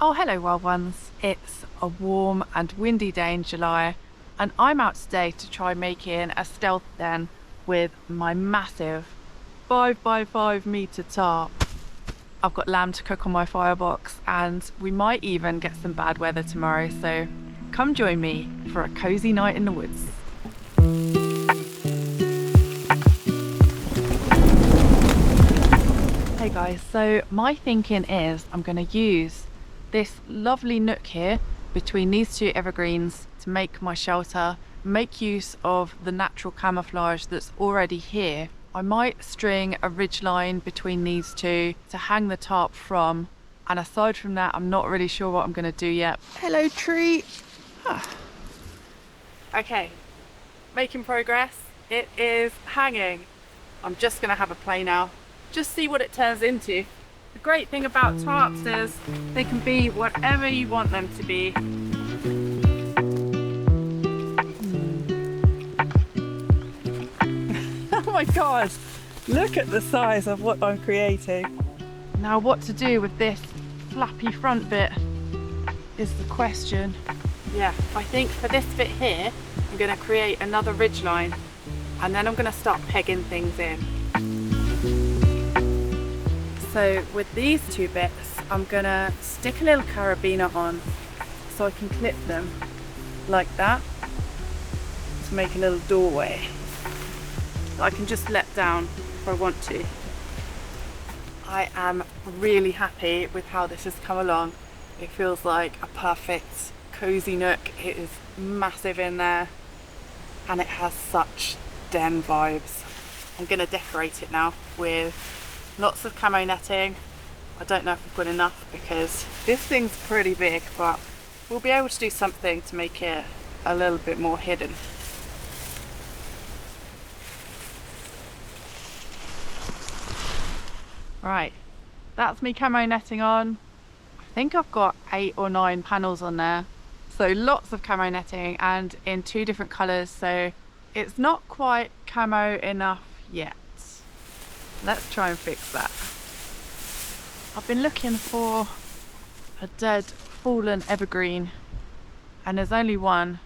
Oh, hello wild ones. It's a warm and windy day in July and I'm out today to try making a stealth den with my massive 5x5 metre tarp. I've got lamb to cook on my firebox and we might even get some bad weather tomorrow, so come join me for a cosy night in the woods. Hey guys, so my thinking is I'm going to use this lovely nook here between these two evergreens to make my shelter, make use of the natural camouflage that's already here. I might string a ridgeline between these two to hang the tarp from, and aside from that I'm not really sure what I'm going to do yet. Hello tree! Okay, making progress. It is hanging. I'm just going to have a play now, just see what it turns into. The great thing about tarps is they can be whatever you want them to be. Oh my god, look at the size of what I'm creating. Now what to do with this flappy front bit is the question. Yeah, I think for this bit here I'm going to create another ridgeline and then I'm going to start pegging things in. So with these two bits, I'm gonna stick a little carabiner on so I can clip them like that to make a little doorway that I can just let down if I want to. I am really happy with how this has come along. It feels like a perfect cozy nook. It is massive in there and it has such den vibes. I'm gonna decorate it now with lots of camo netting. I don't know if I've got enough because this thing's pretty big, but we'll be able to do something to make it a little bit more hidden. Right, that's me camo netting on. I think I've got 8 or 9 panels on there. So lots of camo netting and in 2 different colours, so it's not quite camo enough yet. Let's try and fix that. I've been looking for a dead, fallen evergreen and there's only one.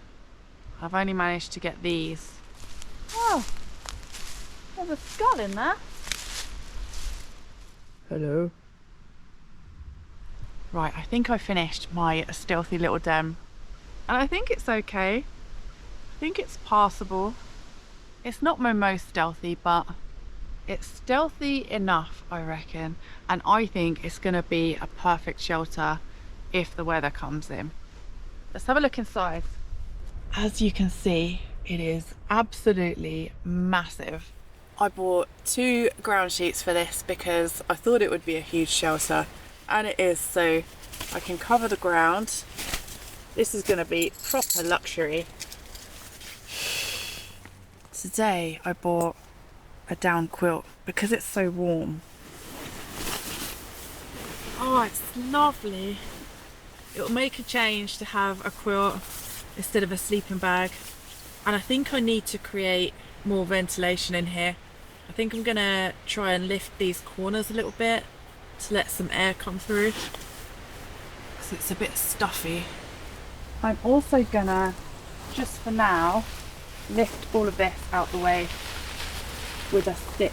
I've only managed to get these. Oh, there's a skull in there. Hello. Right, I think I finished my stealthy little den and I think it's okay. I think it's passable. It's not my most stealthy, but it's stealthy enough, I reckon, and I think it's going to be a perfect shelter if the weather comes in. Let's have a look inside. As you can see, it is absolutely massive. I bought 2 ground sheets for this because I thought it would be a huge shelter, and it is, so I can cover the ground. This is going to be proper luxury. Today I bought a down quilt because it's so warm. Oh, it's lovely. It'll make a change to have a quilt instead of a sleeping bag, and I think I need to create more ventilation in here. I think I'm gonna try and lift these corners a little bit to let some air come through because it's a bit stuffy. I'm also gonna, just for now, lift all of this out the way with a stick.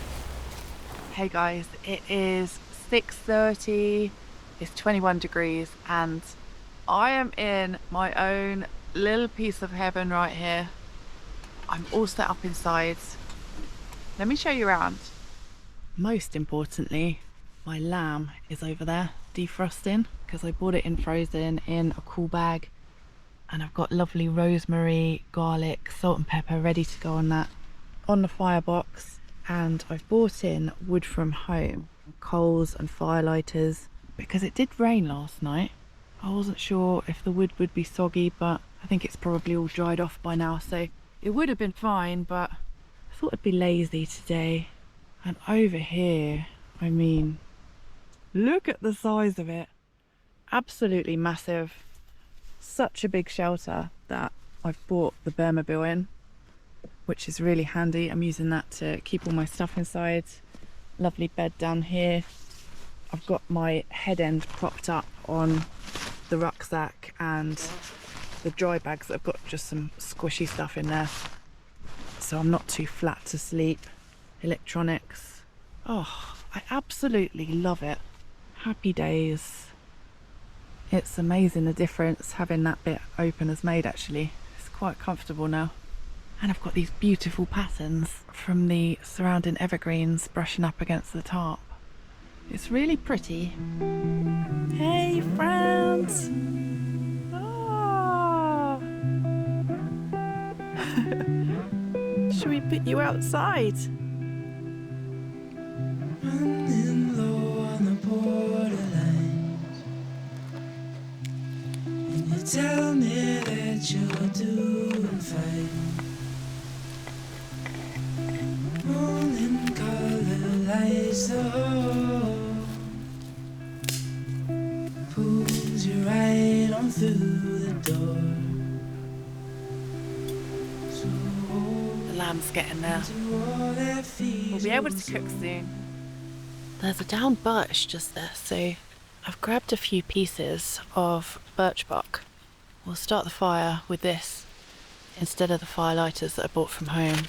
Hey guys, it is 6:30, it's 21 degrees and I am in my own little piece of heaven right here. I'm all set up inside. Let me show you around. Most importantly, my lamb is over there defrosting because I bought it in frozen in a cool bag, and I've got lovely rosemary, garlic, salt and pepper ready to go on that on the firebox. And I've bought in wood from home, coals and firelighters, because it did rain last night. I wasn't sure if the wood would be soggy, but I think it's probably all dried off by now, so it would have been fine, but I thought I'd be lazy today. And over here, I mean, look at the size of it. Absolutely massive. Such a big shelter that I've bought the BEAREMOBILE in, which is really handy. I'm using that to keep all my stuff inside. Lovely bed down here. I've got my head end propped up on the rucksack and the dry bags that have got just some squishy stuff in there, so I'm not too flat to sleep. Electronics. Oh, I absolutely love it. Happy days. It's amazing the difference having that bit open has made actually. It's quite comfortable now. And I've got these beautiful patterns from the surrounding evergreens brushing up against the tarp. It's really pretty. Hey friends! Oh. Should we put you outside? Running low on the borderline, and you tell me that you're doing fine. Morning color lights the hall, pulls you right on through the door. So The lamb's getting there. all that We'll be able to cook soon. There's a downed birch just there, so I've grabbed a few pieces of birch bark. We'll start the fire with this instead of the fire lighters that I bought from home.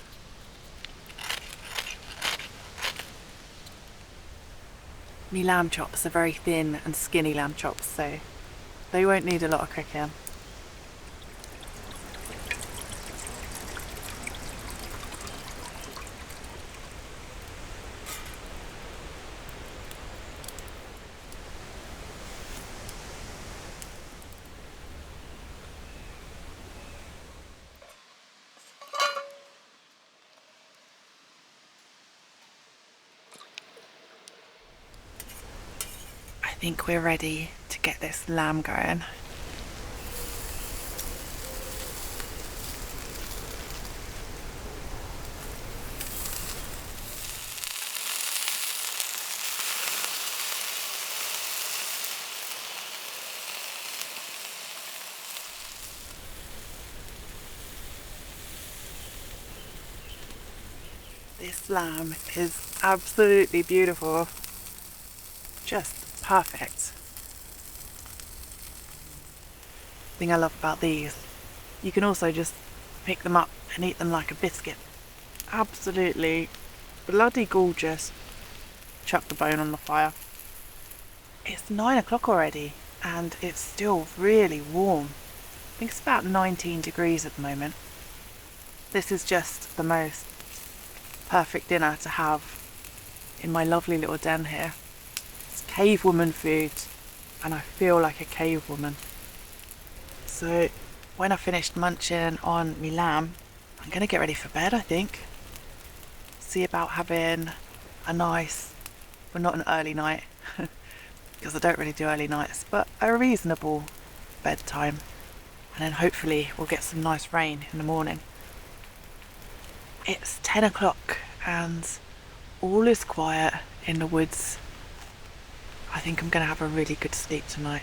My lamb chops are very thin and skinny lamb chops, so they won't need a lot of cooking. I think we're ready to get this lamb going. This lamb is absolutely beautiful. Just perfect. The thing I love about these, you can also just pick them up and eat them like a biscuit. Absolutely bloody gorgeous. Chuck the bone on the fire. It's 9 o'clock already and it's still really warm. I think it's about 19 degrees at the moment. This is just the most perfect dinner to have in my lovely little den here. It's cave woman food and I feel like a cave woman. So when I finished munching on my lamb, I'm going to get ready for bed, I think. See about having a nice, well, not an early night because I don't really do early nights, but a reasonable bedtime, and then hopefully we'll get some nice rain in the morning. It's 10 o'clock and all is quiet in the woods. I think I'm going to have a really good sleep tonight.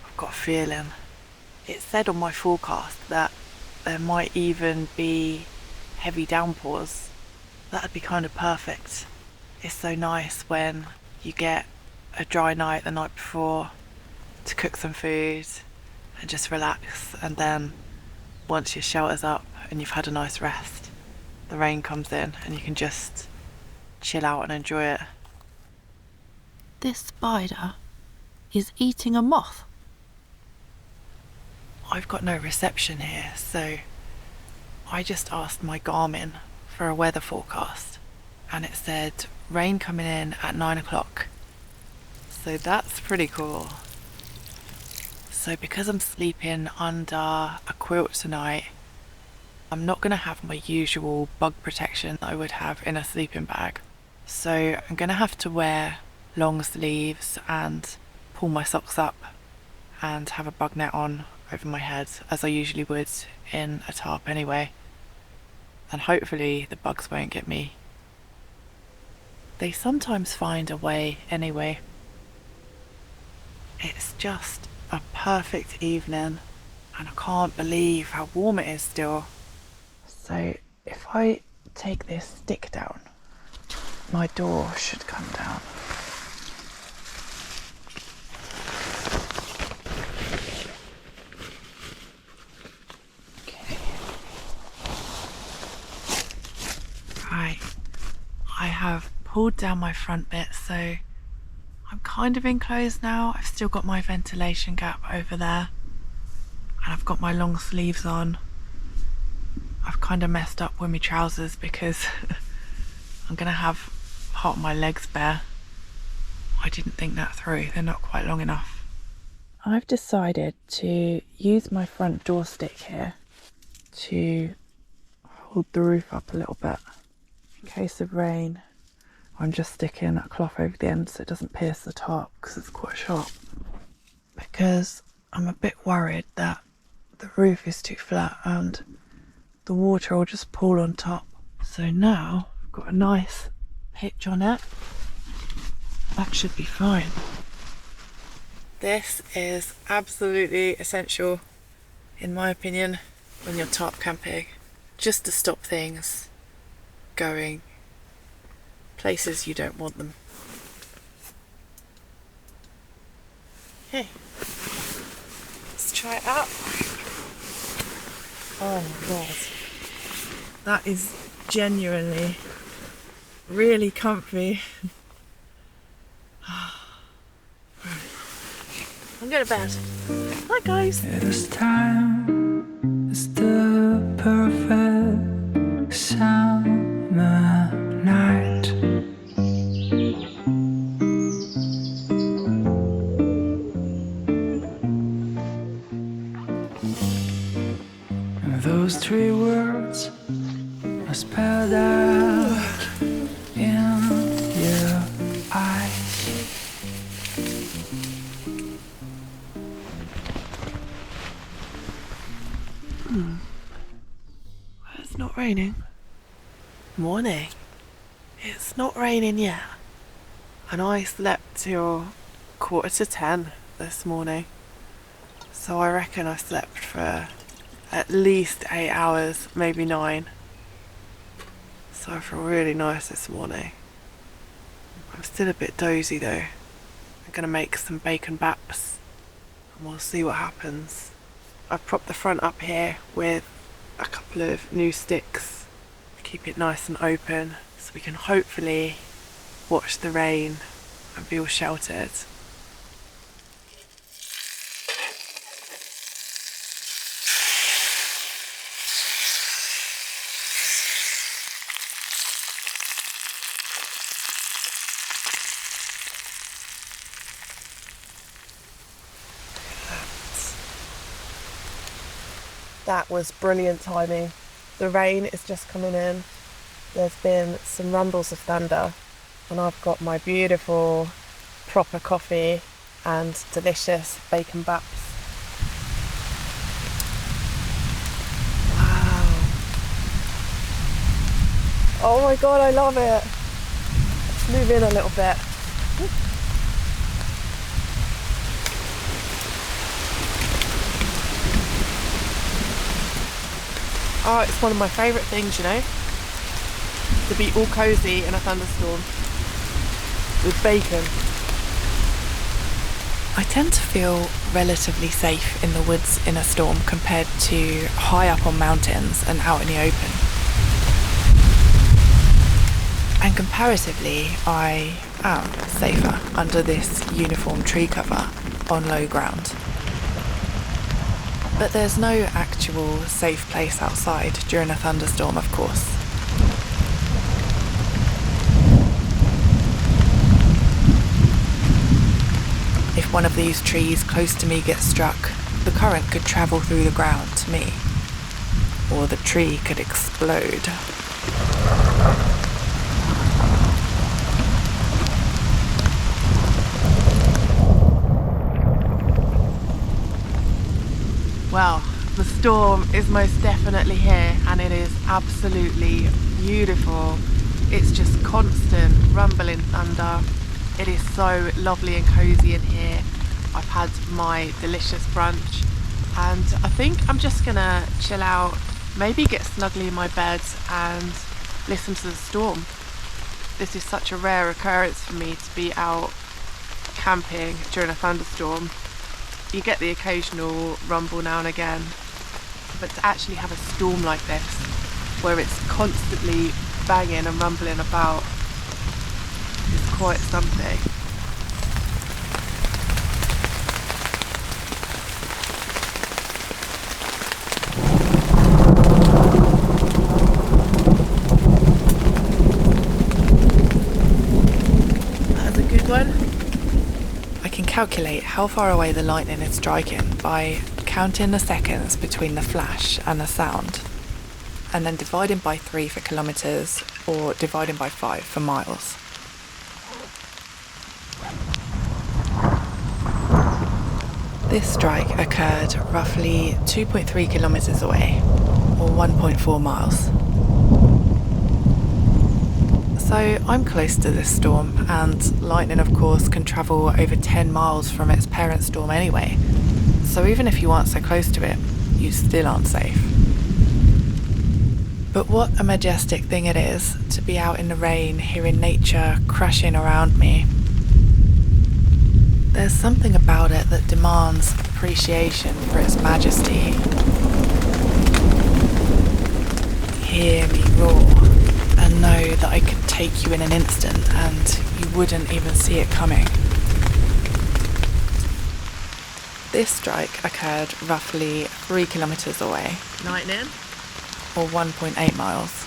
I've got a feeling. It said on my forecast that there might even be heavy downpours. That'd be kind of perfect. It's so nice when you get a dry night the night before to cook some food and just relax, and then once your shelter's up and you've had a nice rest, the rain comes in and you can just chill out and enjoy it. This spider is eating a moth. I've got no reception here, so I just asked my Garmin for a weather forecast and it said rain coming in at 9 o'clock. So that's pretty cool. So because I'm sleeping under a quilt tonight, I'm not going to have my usual bug protection that I would have in a sleeping bag. So I'm going to have to wear long sleeves and pull my socks up and have a bug net on over my head as I usually would in a tarp anyway. And hopefully the bugs won't get me. They sometimes find a way anyway. It's just a perfect evening and I can't believe how warm it is still. So if I take this stick down, my door should come down. pulled down my front bit, so I'm kind of enclosed now. I've still got my ventilation gap over there, and I've got my long sleeves on. I've kind of messed up with my trousers because I'm gonna have part of my legs bare. I didn't think that through, they're not quite long enough. I've decided to use my front door stick here to hold the roof up a little bit in case of rain. I'm just sticking a cloth over the end so it doesn't pierce the tarp because it's quite sharp. Because I'm a bit worried that the roof is too flat and the water will just pool on top. So now I've got a nice pitch on it. That should be fine. This is absolutely essential, in my opinion, when you're tarp camping, just to stop things going places you don't want them. Okay, let's try it out. Oh my god, that is genuinely really comfy. I'm going to bed. Hi guys. This time is the perfect summer night. And those three words are spelled out in your eyes. It's not raining. Morning. It's not raining yet. And I slept till 9:45 this morning. So I reckon I slept for at least 8 hours, maybe 9. So I feel really nice this morning. I'm still a bit dozy though. I'm gonna make some bacon baps and we'll see what happens. I've propped the front up here with a couple of new sticks to keep it nice and open so we can hopefully watch the rain and be all sheltered. That was brilliant timing. The rain is just coming in. There's been some rumbles of thunder and I've got my beautiful proper coffee and delicious bacon baps. Wow. Oh my god, I love it. Let's move in a little bit. Oh, it's one of my favourite things, you know, to be all cosy in a thunderstorm with bacon. I tend to feel relatively safe in the woods in a storm compared to high up on mountains and out in the open. And comparatively, I am safer under this uniform tree cover on low ground. But there's no actual safe place outside during a thunderstorm, of course. If one of these trees close to me gets struck, the current could travel through the ground to me, or the tree could explode. Well, the storm is most definitely here and it is absolutely beautiful. It's just constant rumbling thunder. It is so lovely and cosy in here. I've had my delicious brunch and I think I'm just gonna chill out, maybe get snugly in my bed and listen to the storm. This is such a rare occurrence for me to be out camping during a thunderstorm. You get the occasional rumble now and again, but to actually have a storm like this, where it's constantly banging and rumbling about, quite something. That's a good one. I can calculate how far away the lightning is striking by counting the seconds between the flash and the sound, and then dividing by 3 for kilometres or dividing by 5 for miles. This strike occurred roughly 2.3 kilometres away, or 1.4 miles. So I'm close to this storm, and lightning of course can travel over 10 miles from its parent storm anyway. So even if you aren't so close to it, you still aren't safe. But what a majestic thing it is to be out in the rain, hearing nature crashing around me. There's something about it that demands appreciation for its majesty. Hear me roar and know that I could take you in an instant and you wouldn't even see it coming. This strike occurred roughly 3 kilometres away. Lightning? Or 1.8 miles.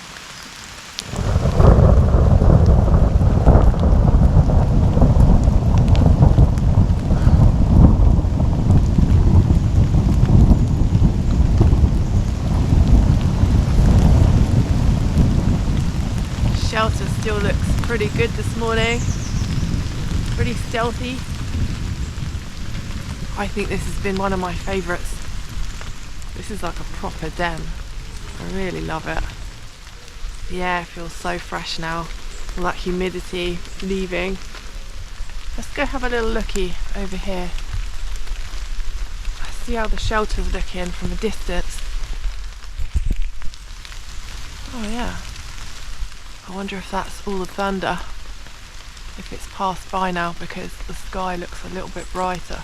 Shelter still looks pretty good this morning. Pretty stealthy. I think this has been one of my favourites. This is like a proper den. I really love it. The air feels so fresh now. All that humidity leaving. Let's go have a little looky over here. I see how the shelter's looking from a distance. Oh yeah. I wonder if that's all the thunder. If it's passed by now because the sky looks a little bit brighter.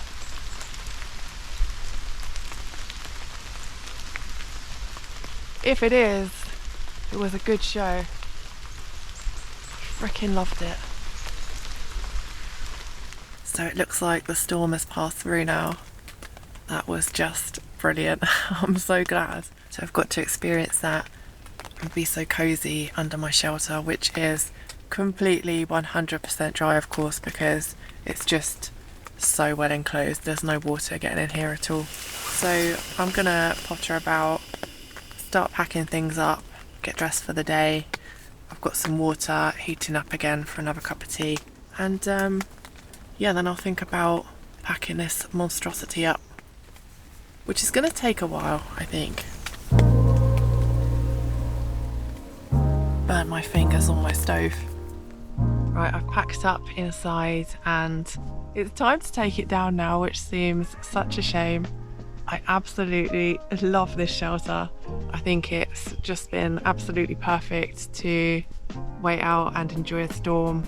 If it is, it was a good show. Frickin' loved it. So it looks like the storm has passed through now. That was just brilliant. I'm so glad to have got to experience that and be so cozy under my shelter, which is completely 100% dry of course because it's just so well enclosed. There's no water getting in here at all. So I'm gonna potter about, start packing things up, get dressed for the day. I've got some water heating up again for another cup of tea, and yeah, then I'll think about packing this monstrosity up, which is going to take a while, I think. Burn my fingers on my stove. Right, I've packed up inside and it's time to take it down now, which seems such a shame. I absolutely love this shelter. I think it's just been absolutely perfect to wait out and enjoy a storm.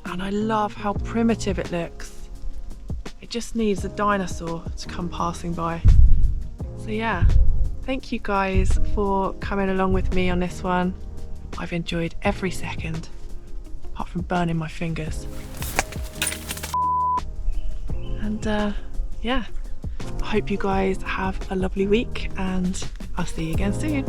And I love how primitive it looks. It just needs a dinosaur to come passing by. So yeah, thank you guys for coming along with me on this one. I've enjoyed every second, apart from burning my fingers. And yeah. I hope you guys have a lovely week and I'll see you again soon.